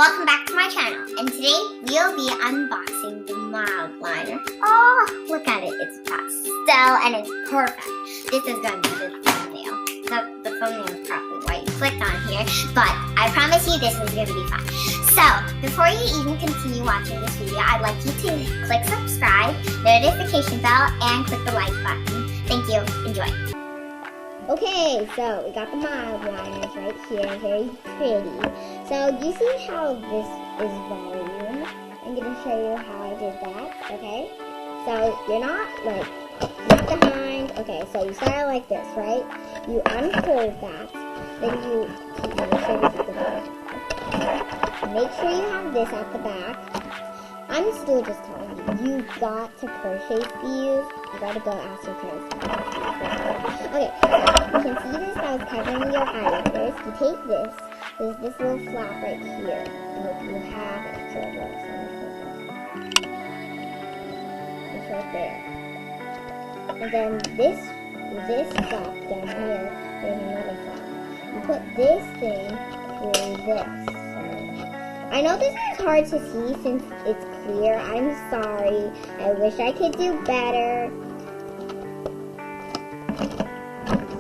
welcome back to my channel, and today we'll be unboxing the Mildliner. Oh, look at it, it's pastel and it's perfect. This is going to be the thumbnail. The thumbnail is probably why you clicked on here, but I promise you this is going to be fun. So, before you even continue watching this video, I'd like you to click subscribe, notification bell, and click the like button. Thank you, enjoy. Okay, so we got the Mildliners right here, very pretty. So you see how this is volume? I'm going to show you how I did that, okay? So you're not behind. Okay, so you start like this, right? You unfold that, then you make sure you have this at the back. I'm still just telling you, you've got to purchase these. You gotta go ask your parents. Okay, so you can see this that was covering your eyelashes. You take this, there's this little flap right here. I hope you have it so it works. It's right there. And then this flap down here, there's another flap. You put this thing through this. I know this is hard to see since it's clear. I'm sorry. I wish I could do better.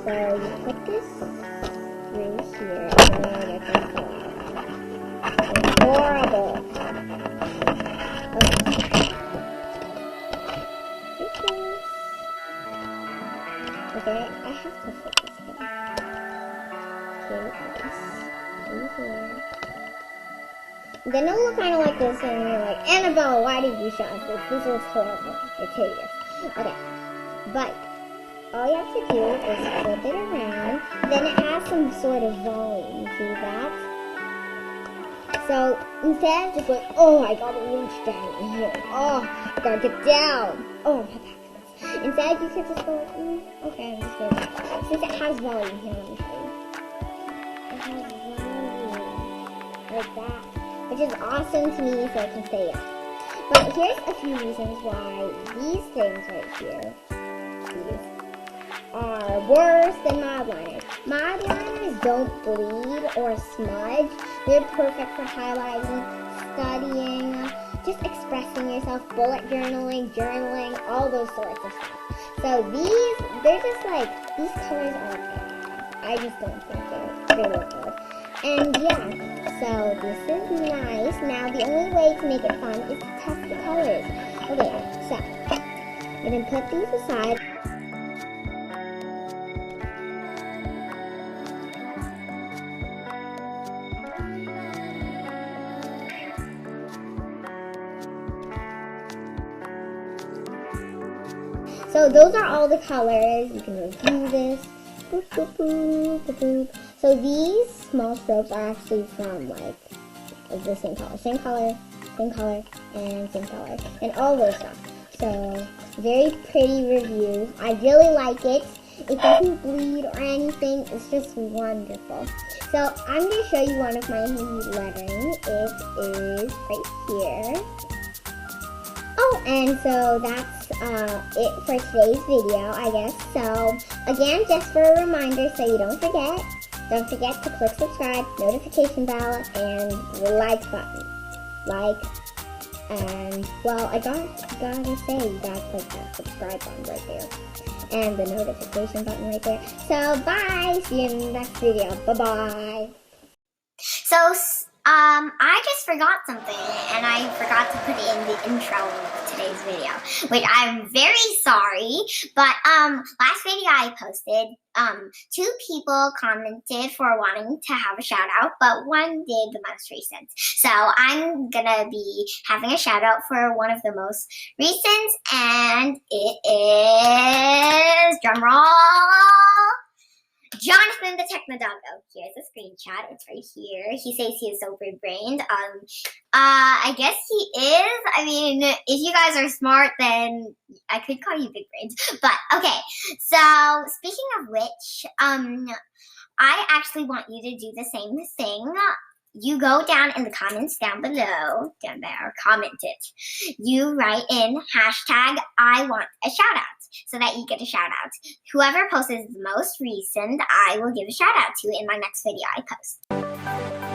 So you put this through here and then it can fall out. It's horrible. Okay, I have to put this thing. Okay, this through here. Then it'll look kind of like this, and you're like, Annabelle, why did you show us this? This looks horrible. It's hideous. Okay, but all you have to do is flip it around. Then it has some sort of volume. See that? So instead of just like, oh, I gotta reach down here. Oh, I gotta get down. Oh, my back hurts. Instead, you could just go like, okay, I'm just going to. Since it has volume here, let me show you. It has volume like that. Which is awesome to me, so I can say it. But here's a few reasons why these things right here, these, are worse than Mildliners. Mildliners don't bleed or smudge. They're perfect for highlighting, studying, just expressing yourself, bullet journaling, all those sorts of stuff. So these, they're just like, these colors are bad. I just don't think they look good. And yeah, so this is nice. Now the only way to make it fun is to test the colors. Okay, so I'm going to put these aside. So those are all the colors. You can review this. Boop, boop, boop, boop, boop. So these small strokes are actually from like the same color, and same color, and all those stuff. So very pretty review. I really like it. It doesn't bleed or anything. It's just wonderful. So I'm going to show you one of my lettering. It is right here. Oh, and so that's it for today's video, I guess. So again, just for a reminder, so you don't forget to click subscribe, notification bell, and the like button. And well, I gotta say, you gotta click that subscribe button right there, and the notification button right there. So bye. See you in the next video. Bye bye. So I just forgot something, and I forgot to put it in the intro of today's video, which I'm very sorry, but last video I posted, 2 people commented for wanting to have a shout out, but one did the most recent. So I'm gonna be having a shout out for one of the most recent, and it is, drumroll, Jonathan the Technodoggo. Here's a screenshot. It's right here. He says he is so big-brained. I guess he is. I mean, if you guys are smart, then I could call you big brains. But okay. So speaking of which, I actually want you to do the same thing. You go down in the comments down below, down there, comment it. You write in hashtag I want a shout out so that you get a shout out. Whoever posts the most recent, I will give a shout out to in my next video I post.